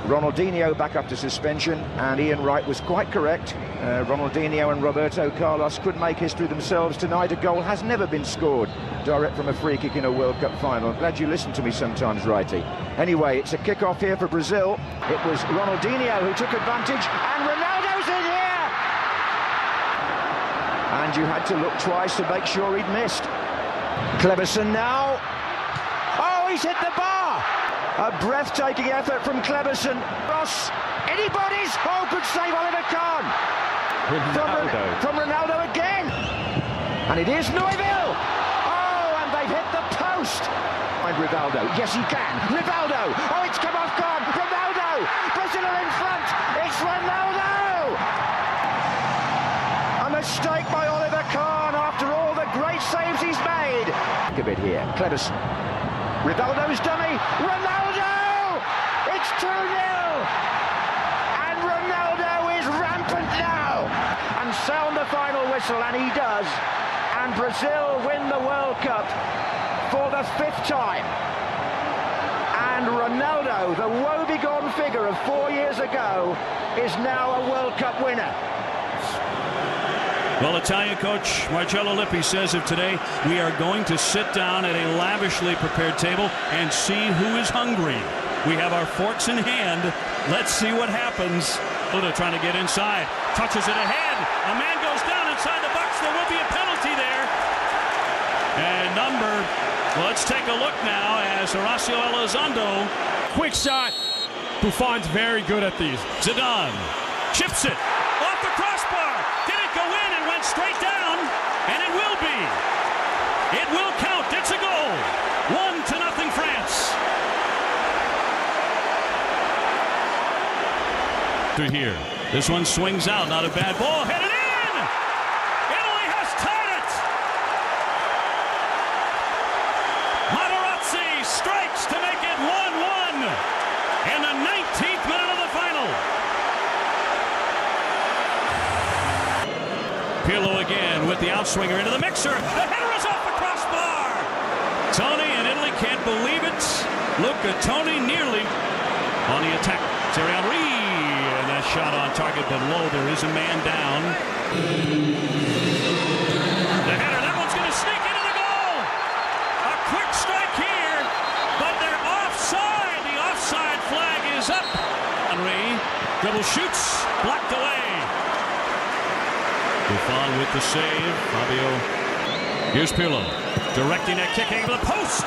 Ronaldinho back after suspension, and Ian Wright was quite correct. Ronaldinho and Roberto Carlos could make history themselves tonight. A goal has never been scored direct from a free kick in a World Cup final. I'm glad you listen to me sometimes, Righty. Anyway, it's a kick-off here for Brazil. It was Ronaldinho who took advantage, and Ronaldo's in here! And you had to look twice to make sure he'd missed. Kleberson now. Oh, he's hit the bar! A breathtaking effort from Kleberson. Ross, anybody's hope could save Oliver Kahn. From Ronaldo again. And it is Neuville. Oh, and they've hit the post. And Rivaldo, yes he can. Rivaldo, oh it's come off Kahn. Ronaldo, Brazil are in front. It's Ronaldo. A mistake by Oliver Kahn after all the great saves he's made. Look a bit here, Kleberson. Rivaldo's dummy, Ronaldo! It's 2-0! And Ronaldo is rampant now! And sound the final whistle, and he does. And Brazil win the World Cup for the 5th time. And Ronaldo, the woebegone figure of 4 years ago, is now a World Cup winner. Well, Italian coach Marcello Lippi says of today, we are going to sit down at a lavishly prepared table and see who is hungry. We have our forks in hand. Let's see what happens. Luda trying to get inside. Touches it ahead. A man goes down inside the box. There will be a penalty there. And let's take a look now as Horacio Elizondo. Quick shot. Buffon's very good at these. Zidane chips it off the crossbar. Did it go in? It went straight down, and it will be. It will count. It's a goal. 1-0 France. Through here. This one swings out. Not a bad ball. Headed in. Italy has tied it. Materazzi strikes to make it 1-1 in the 19th minute of the final. Pirlo again with the outswinger into the mixer. The header is off the crossbar. Tony and Italy can't believe it. Luca Toni nearly on the attack. Thierry Henry, and that shot on target, but low. There is a man down. The header, that one's going to sneak into the goal. A quick strike here, but they're offside. The offside flag is up. Henry dribble shoots, blocked away. Buffon with the save. Fabio. Here's Pirlo. Directing that kick into the post.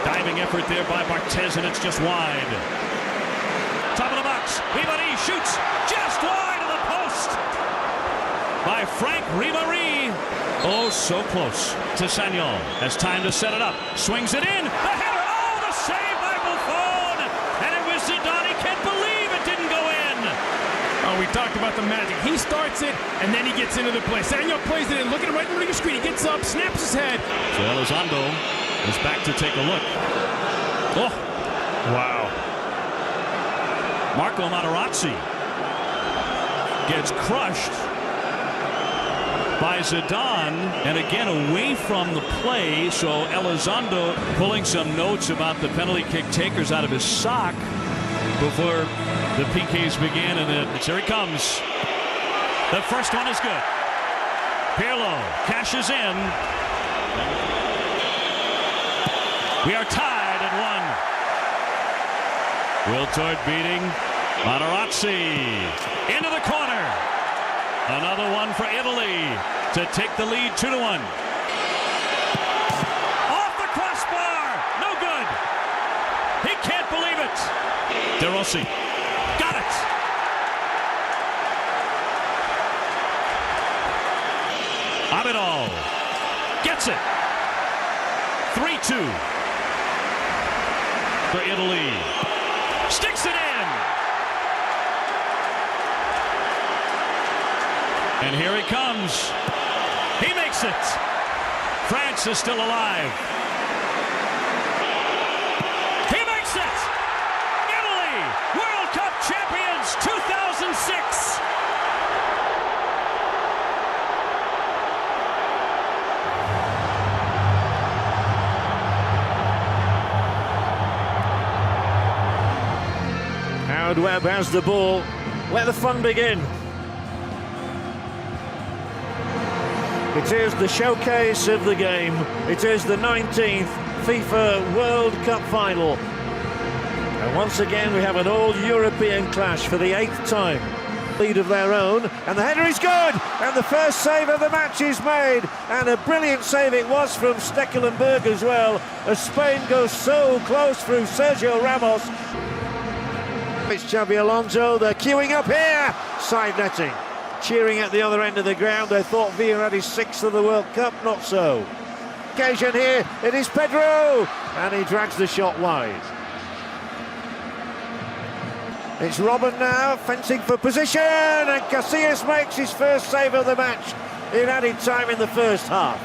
Diving effort there by Barthez, and it's just wide. Top of the box. Ribéry shoots just wide of the post by Franck Ribéry. Oh, so close to Sagnol. Has time to set it up. Swings it in. The header. Oh, the save by Buffon. And it was Zidane. He can't believe it didn't go in. Oh, we talked about the magic. He starts it, and then he gets into the play. Sagnol plays it in, looking right into the screen. He gets up, snaps his head. So Elizondo is back to take a look. Oh, wow. Marco Materazzi gets crushed by Zidane, and again away from the play. So Elizondo pulling some notes about the penalty kick takers out of his sock before the PKs began, and here he comes. The first one is good. Pirlo cashes in. We are tied at 1. Wiltord beating Materazzi into the corner. Another one for Italy to take the lead 2-1. Off the crossbar. No good. He can't believe it. De Rossi. Got it. Abidal gets it. 3-2 for Italy. Sticks it in. And here he comes. He makes it. France is still alive. He makes it. Italy, World Cup champions 2006. Howard Webb has the ball. Let the fun begin. It is the showcase of the game. It is the 19th FIFA World Cup final. And once again we have an all-European clash for the 8th time. Lead of their own, and the header is good, and the first save of the match is made, and a brilliant save it was from Stekelenburg as well, as Spain goes so close through Sergio Ramos. It's Xabi Alonso, they're queuing up here, side netting. Cheering at the other end of the ground, they thought Villa had his 6th of the World Cup, not so. Occasion here, it is Pedro, and he drags the shot wide. It's Robben now, fencing for position, and Casillas makes his first save of the match in added time in the first half.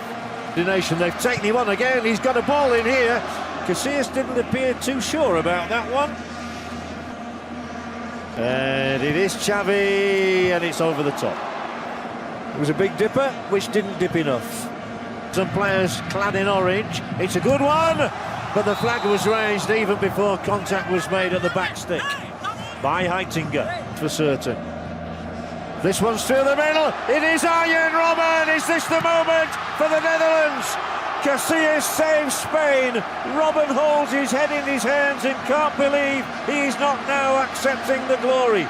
They've taken him on again, he's got a ball in here. Casillas didn't appear too sure about that one. And it is Xavi, and it's over the top. It was a big dipper, which didn't dip enough. Some players clad in orange, it's a good one, but the flag was raised even before contact was made at the back stick. By Heitinga, for certain. This one's through the middle. It is Arjen Robben. Is this the moment for the Netherlands? Casillas saves Spain. Robben holds his head in his hands and can't believe he's not now accepting the glory.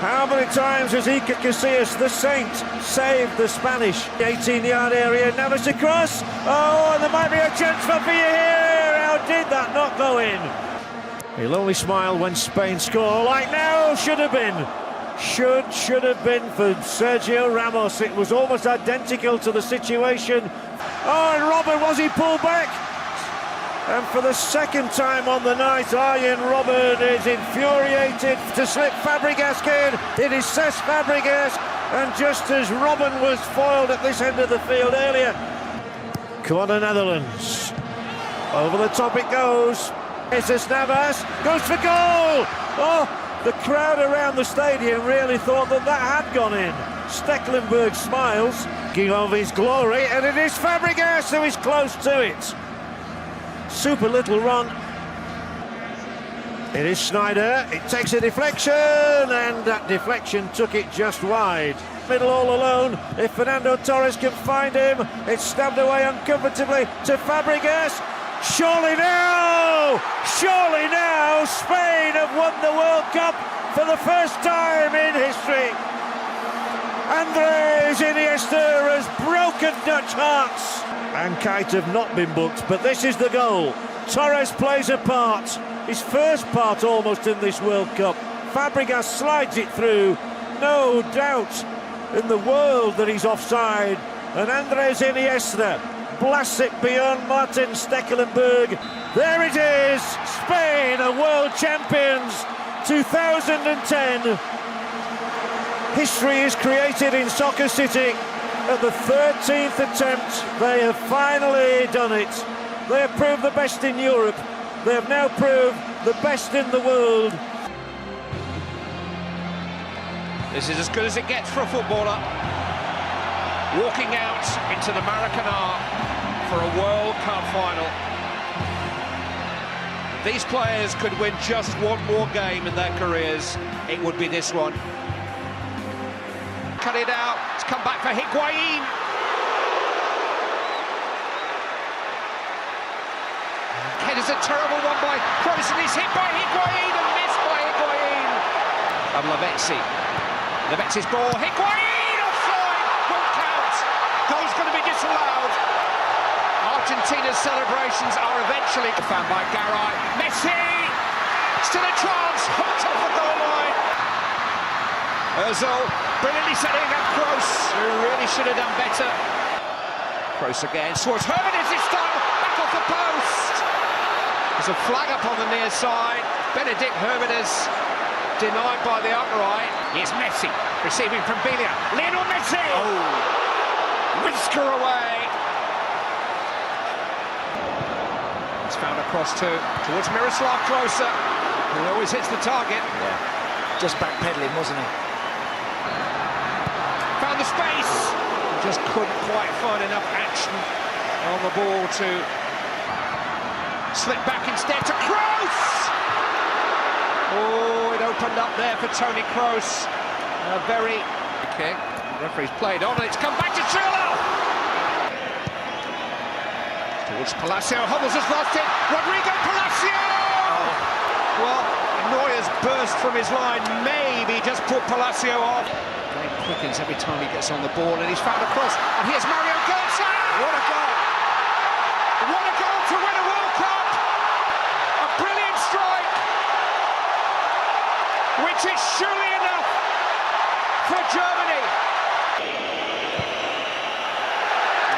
How many times has Iker Casillas, the Saint, saved the Spanish? 18-yard area, Navas across. Oh, and there might be a chance for Villa here. How did that not go in? He'll only smile when Spain score, like now, should have been. Should have been for Sergio Ramos. It was almost identical to the situation. Oh, and Robben, was he pulled back? And for the second time on the night, Arjen Robben is infuriated to slip Fabregas in. It is Cesc Fabregas, and just as Robben was foiled at this end of the field earlier. Corner Netherlands. Over the top it goes. Jesus Navas goes for goal! Oh, the crowd around the stadium really thought that had gone in. Stekelenburg smiles, giving of his glory, and it is Fabregas who is close to it. Super little run. It is Schneider, it takes a deflection, and that deflection took it just wide. Middle all alone, if Fernando Torres can find him, it's stabbed away uncomfortably to Fabregas. Surely now, Spain have won the World Cup for the first time in history. Andres Iniesta has broken Dutch hearts. And Kite have not been booked, but this is the goal. Torres plays a part, his first part almost in this World Cup. Fabregas slides it through, no doubt in the world that he's offside. And Andres Iniesta blasts it beyond Martin Stekelenburg. There it is, Spain are world champions 2010. History is created in Soccer City. At the 13th attempt, they have finally done it. They have proved the best in Europe. They have now proved the best in the world. This is as good as it gets for a footballer. Walking out into the Maracanã for a World Cup final. These players could win just one more game in their careers. It would be this one. Cut it out, it's come back for Higuain. Header's a terrible one by Kroos, and he's hit by Higuain and missed by Higuain. And Lavezzi's ball, Higuain offside, won't count. Goal's going to be disallowed. Argentina's celebrations are eventually found by Garay. Messi, still a chance, on top of the goal line. Ozil brilliantly setting up Kroos, who really should have done better. Kroos again, towards Hernández this time, back off the post. There's a flag up on the near side. Benedict Hernández denied by the upright. Here's Messi, receiving from Biglia. Lionel Messi! Oh, whisker away. It's found across towards Miroslav Klose, who always hits the target. Yeah, just backpedaling, wasn't he? Found the space, just couldn't quite find enough action on the ball to slip back instead to Kroos. Oh, it opened up there for Toni Kroos. A very kick. The referee's played on, and it's come back to Schürrle. Towards Palacio. Hummels has lost it. Rodrigo Palacio. Well, Neuer's burst from his line maybe just put Palacio off. Game quickens every time he gets on the ball, and he's found a cross. And here's Mario Götze. What a goal! What a goal to win a World Cup! A brilliant strike, which is surely enough for Germany.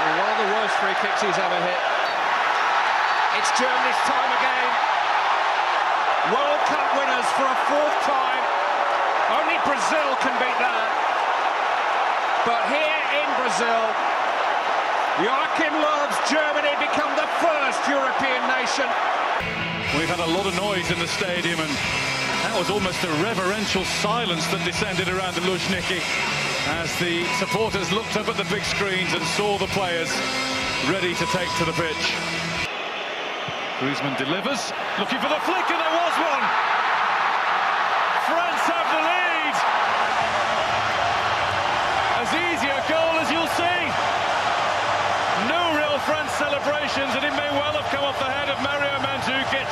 One of the worst free kicks he's ever hit. It's Germany's time again. World Cup winners for a fourth time. Only Brazil can beat that. But here in Brazil, Joachim Löw's Germany become the first European nation. We've had a lot of noise in the stadium, and that was almost a reverential silence that descended around the Luzhniki as the supporters looked up at the big screens and saw the players ready to take to the pitch. Griezmann delivers, looking for the flick, and there was one! France have the lead! As easy a goal as you'll see. No real France celebrations, and it may well have come off the head of Mario Mandzukic.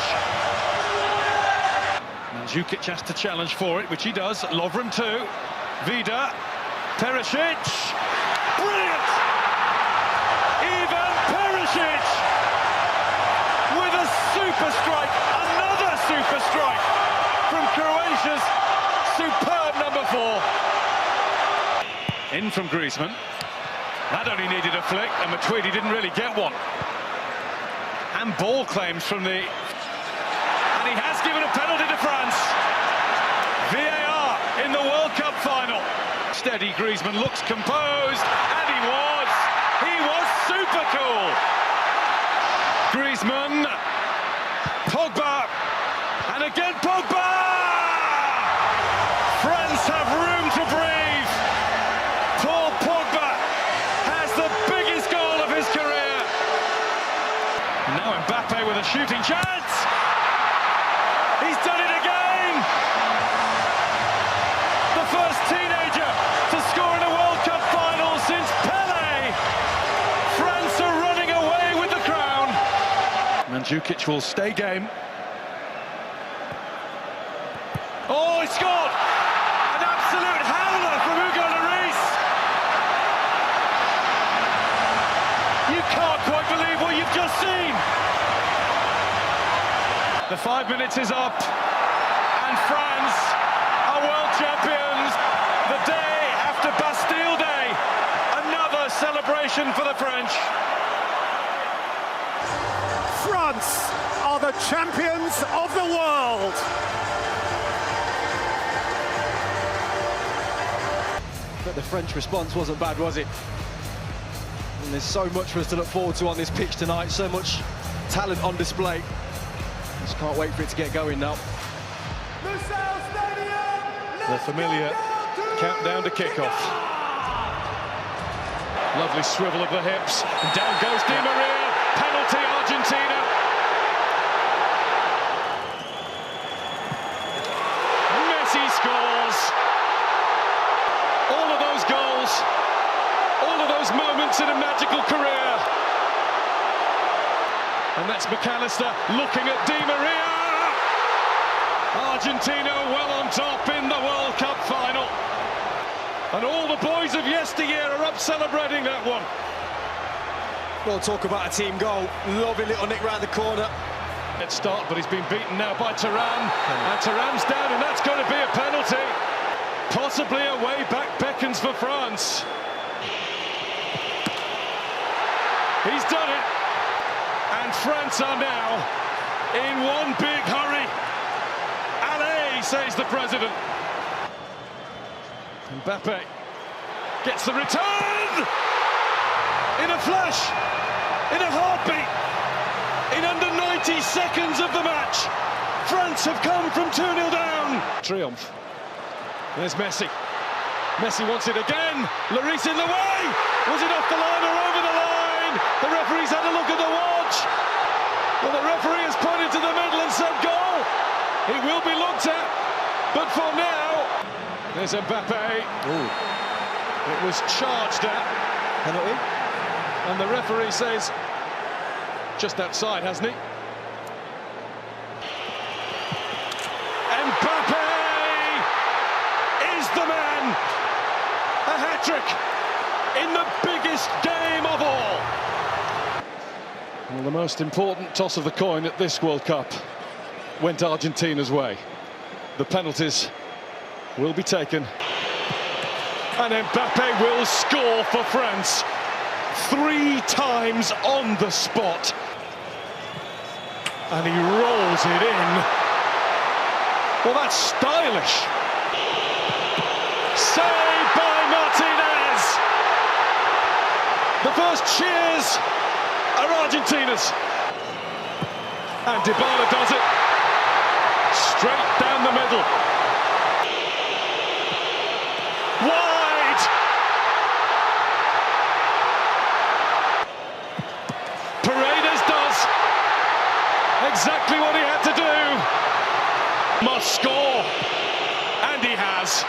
Mandzukic has to challenge for it, which he does. Lovren too. Vida. Perisic. Brilliant! Ivan Perisic with a super strike. Another super strike from Croatia's superb number 4. In from Griezmann. That only needed a flick, and Matuidi didn't really get one. And ball claims from the... And he has given a penalty to France. VAR in the World Cup final. Steady, Griezmann looks composed, and he was super cool. Griezmann, Pogba, and again Pogba! France have room to breathe. Paul Pogba has the biggest goal of his career. Now Mbappe with a shooting chance. He's done it again. The first teenager to score in a World Cup final since Pelé. France are running away with the crown. Mandzukic will stay game. Oh, he scored! An absolute howler from Hugo Lloris. You can't quite believe what you've just seen. The 5 minutes is up, and France are world champions. The day after Bastille Day, another celebration for the French. France are the champions of the world. But the French response wasn't bad, was it? And there's so much for us to look forward to on this pitch tonight, so much talent on display. Just can't wait for it to get going now. The familiar countdown to kickoff. Lovely swivel of the hips. And down goes Di Maria. Penalty, Argentina. Messi scores. All of those goals, all of those moments in a magical career. And that's McAllister looking at Di Maria. Argentina well on top in the World Cup final. And all the boys of yesteryear are up celebrating that one. Well, talk about a team goal. Lovely little nick round the corner. Let's start, but he's been beaten now by Thuram. And Thuram's down, and that's going to be a penalty. Possibly a way back beckons for France. He's done it. And France are now in one big hurry. Allez, says the president. Mbappe gets the return! In a flash, in a heartbeat, in under 90 seconds of the match, France have come from 2-0 down. Triumph. There's Messi. Messi wants it again. Lloris in the way. Was it off the line or over the line? The referee's had a look at the watch. Well, the referee has pointed to the middle and said goal. It will be looked at. But for now, there's Mbappe. It was charged at. Penalty. And the referee says just outside, hasn't he? Mbappe is the man. A hat-trick in the biggest game of all. Well, the most important toss of the coin at this World Cup went Argentina's way. The penalties will be taken. And Mbappe will score for France 3 times on the spot. And he rolls it in. Well, that's stylish. Saved by Martinez. The first cheers are Argentina's. And Dybala does it. Straight down the middle. Wide. Paredes does exactly what he had to do. Must score. And he has.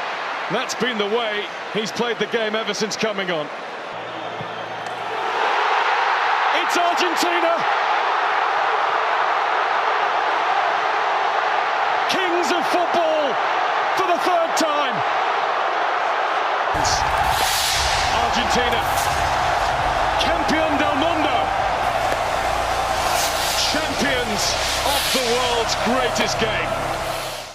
That's been the way he's played the game ever since coming on. It's Argentina. Kings of football for the 3rd time. Argentina, campeón del mundo, champions of the world's greatest game.